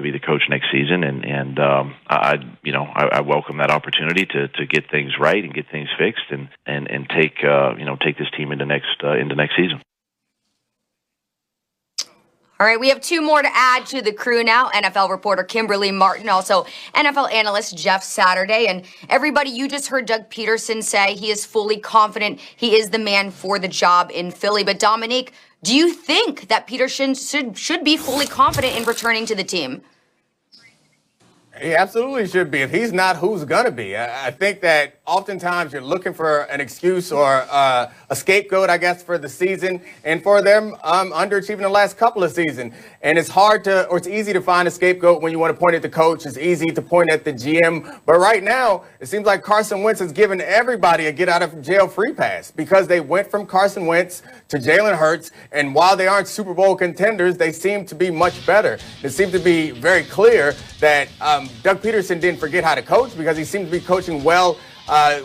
be the coach next season, and I welcome that opportunity to get things right and get things fixed and take this team into next season. All right, we have two more to add to the crew now. NFL reporter Kimberly Martin, also NFL analyst Jeff Saturday. And everybody, you just heard Doug Pederson say he is fully confident he is the man for the job in Philly. But Dominique, do you think that Pederson should be fully confident in returning to the team? He absolutely should be. If he's not, who's going to be? I think that oftentimes you're looking for an excuse or a scapegoat, I guess, for the season and for them underachieving the last couple of seasons. And it's it's easy to find a scapegoat when you want to point at the coach. It's easy to point at the GM. But right now, it seems like Carson Wentz has given everybody a get-out-of-jail-free pass because they went from Carson Wentz to Jalen Hurts. And while they aren't Super Bowl contenders, they seem to be much better. It seems to be very clear that Doug Pederson didn't forget how to coach because he seemed to be coaching well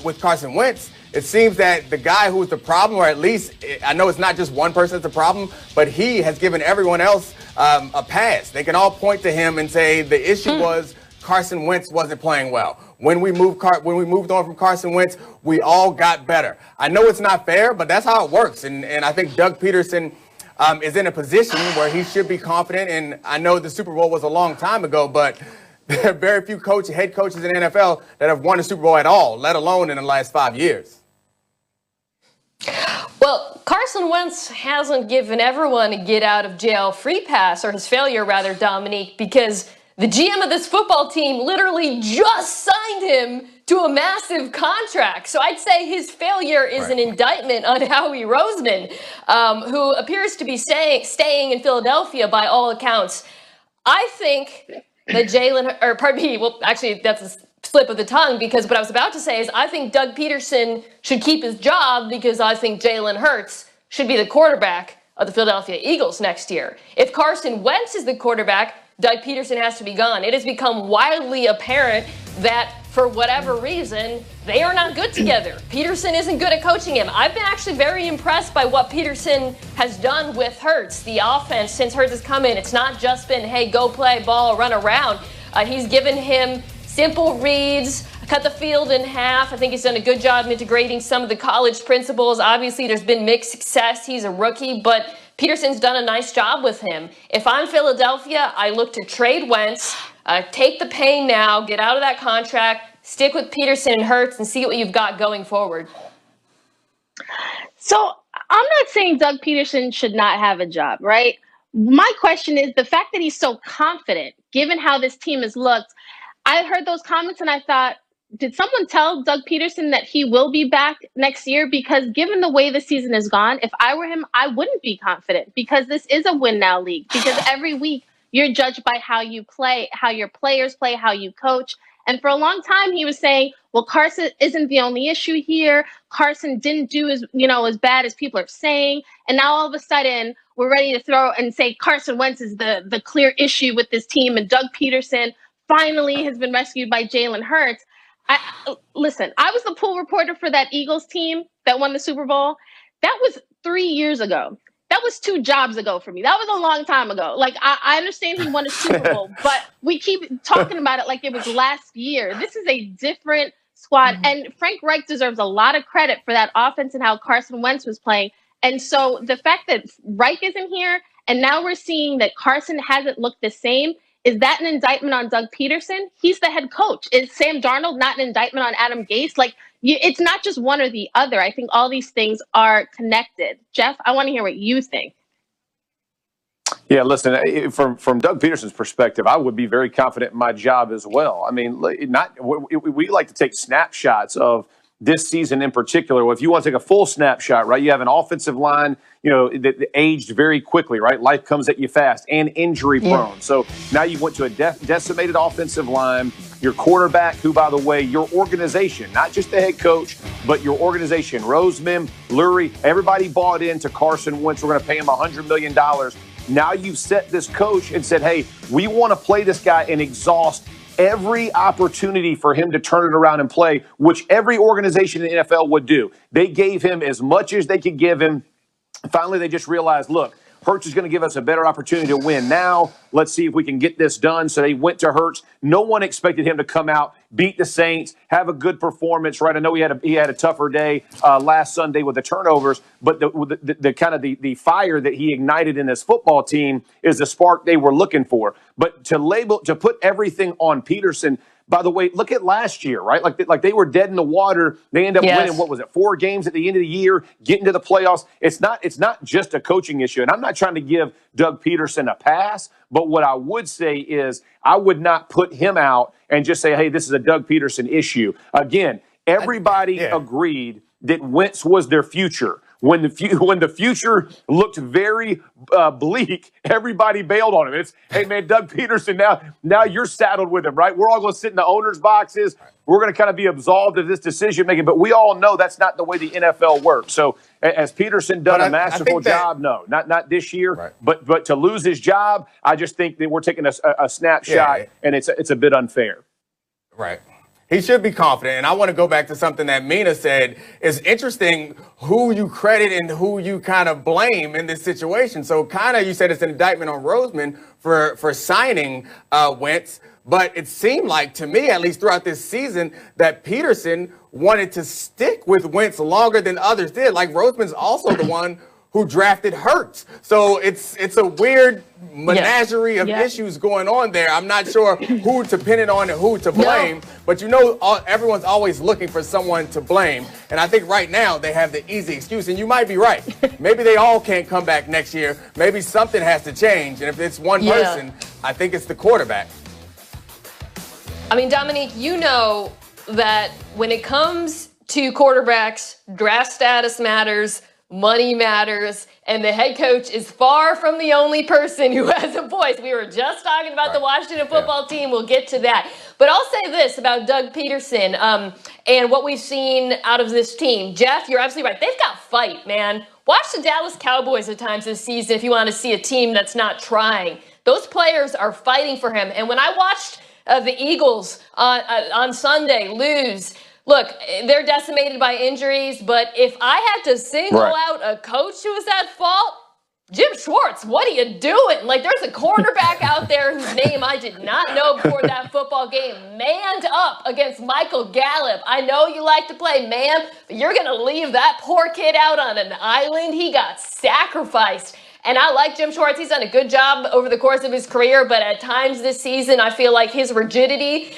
with Carson Wentz. It seems that the guy who was the problem, or at least I know it's not just one person that's the problem, but he has given everyone else a pass. They can all point to him and say the issue was Carson Wentz wasn't playing well. When we moved on from Carson Wentz, we all got better. I know it's not fair, but that's how it works. And I think Doug Pederson is in a position where he should be confident. And I know the Super Bowl was a long time ago, but there are very few head coaches in the NFL that have won a Super Bowl at all, let alone in the last 5 years. Well, Carson Wentz hasn't given everyone a get-out-of-jail-free pass, or his failure, rather, Dominique, because the GM of this football team literally just signed him to a massive contract. So I'd say his failure is an indictment on Howie Roseman, who appears to be staying in Philadelphia by all accounts. I think that that's a slip of the tongue, because what I was about to say is I think Doug Pederson should keep his job because I think Jalen Hurts should be the quarterback of the Philadelphia Eagles next year. If Carson Wentz is the quarterback, Doug Pederson has to be gone. It has become widely apparent that for whatever reason, they are not good together. Pederson isn't good at coaching him. I've been actually very impressed by what Pederson has done with Hurts. The offense, since Hurts has come in, it's not just been, hey, go play ball, run around. He's given him simple reads, cut the field in half. I think he's done a good job integrating some of the college principles. Obviously, there's been mixed success. He's a rookie, but Pederson's done a nice job with him. If I'm Philadelphia, I look to trade Wentz, take the pain now, get out of that contract, stick with Pederson and Hurts, and see what you've got going forward. So I'm not saying Doug Pederson should not have a job, right? My question is the fact that he's so confident, given how this team has looked. I heard those comments and I thought, did someone tell Doug Pederson that he will be back next year? Because given the way the season has gone, if I were him, I wouldn't be confident, because this is a win now league. Because every week you're judged by how you play, how your players play, how you coach. And for a long time, he was saying, well, Carson isn't the only issue here. Carson didn't do as bad as people are saying. And now all of a sudden we're ready to throw and say Carson Wentz is the clear issue with this team. And Doug Pederson finally has been rescued by Jalen Hurts. Listen, I was the pool reporter for that Eagles team that won the Super Bowl. That was 3 years ago. That was 2 jobs ago for me. That was a long time ago. Like, I understand he won a Super Bowl, but we keep talking about it like it was last year. This is a different squad. And Frank Reich deserves a lot of credit for that offense and how Carson Wentz was playing. And so the fact that Reich isn't here and now we're seeing that Carson hasn't looked the same, is that an indictment on Doug Pederson? He's the head coach. Is Sam Darnold not an indictment on Adam Gase? It's not just one or the other. I think all these things are connected. Jeff, I want to hear what you think. Yeah, listen, from Doug Pederson's perspective, I would be very confident in my job as well. I mean, we like to take snapshots of this season in particular. Well, if you want to take a full snapshot, right, you have an offensive line, that aged very quickly, right? Life comes at you fast and injury prone. So now you went to a decimated offensive line, your quarterback, who, by the way, your organization, not just the head coach, but your organization, Roseman, Lurie, everybody bought into Carson Wentz. We're going to pay him $100 million. Now you've set this coach and said, hey, we want to play this guy and exhaust every opportunity for him to turn it around and play, which every organization in the NFL would do. They gave him as much as they could give him. Finally, they just realized, look, Hurts is going to give us a better opportunity to win now. Let's see if we can get this done. So they went to Hurts. No one expected him to come out, beat the Saints, have a good performance, right? I know he had a tougher day last Sunday with the turnovers, but the kind of the fire that he ignited in this football team is the spark they were looking for. But to put everything on Pederson. By the way, look at last year, right? Like they were dead in the water. They end up winning, what was it, 4 games at the end of the year, getting to the playoffs. It's not just a coaching issue. And I'm not trying to give Doug Pederson a pass, but what I would say is I would not put him out and just say, hey, this is a Doug Pederson issue. Again, everybody agreed that Wentz was their future. When the future looked very bleak, everybody bailed on him. It's, hey, man, Doug Pederson, now you're saddled with him, right? We're all going to sit in the owners' boxes. We're going to kind of be absolved of this decision-making. But we all know that's not the way the NFL works. So has Pederson done a masterful job? No, not this year. Right. But to lose his job, I just think that we're taking a snapshot, and it's a bit unfair. Right. He should be confident. And I want to go back to something that Mina said. It's interesting who you credit and who you kind of blame in this situation. So kind of you said it's an indictment on Roseman for signing Wentz. But it seemed like, to me, at least throughout this season, that Pederson wanted to stick with Wentz longer than others did. Like Roseman's also the one who drafted Hurts. So it's a weird menagerie of issues going on there. I'm not sure who to pin it on and who to blame, but everyone's always looking for someone to blame. And I think right now they have the easy excuse, and you might be right. Maybe they all can't come back next year. Maybe something has to change, and if it's one person, I think it's the quarterback. I mean, Dominique, you know that when it comes to quarterbacks, draft status matters, money matters, and the head coach is far from the only person who has a voice. We were just talking about the Washington football team. We'll get to that. But I'll say this about Doug Pederson and what we've seen out of this team. Jeff, you're absolutely right. They've got fight, man. Watch the Dallas Cowboys at times this season if you want to see a team that's not trying. Those players are fighting for him. And when I watched the Eagles on Sunday lose, look, they're decimated by injuries, but if I had to single out a coach who was at fault, Jim Schwartz, what are you doing? Like, there's a quarterback out there whose name I did not know before that football game, manned up against Michael Gallup. I know you like to play man, but you're going to leave that poor kid out on an island? He got sacrificed. And I like Jim Schwartz. He's done a good job over the course of his career, but at times this season, I feel like his rigidity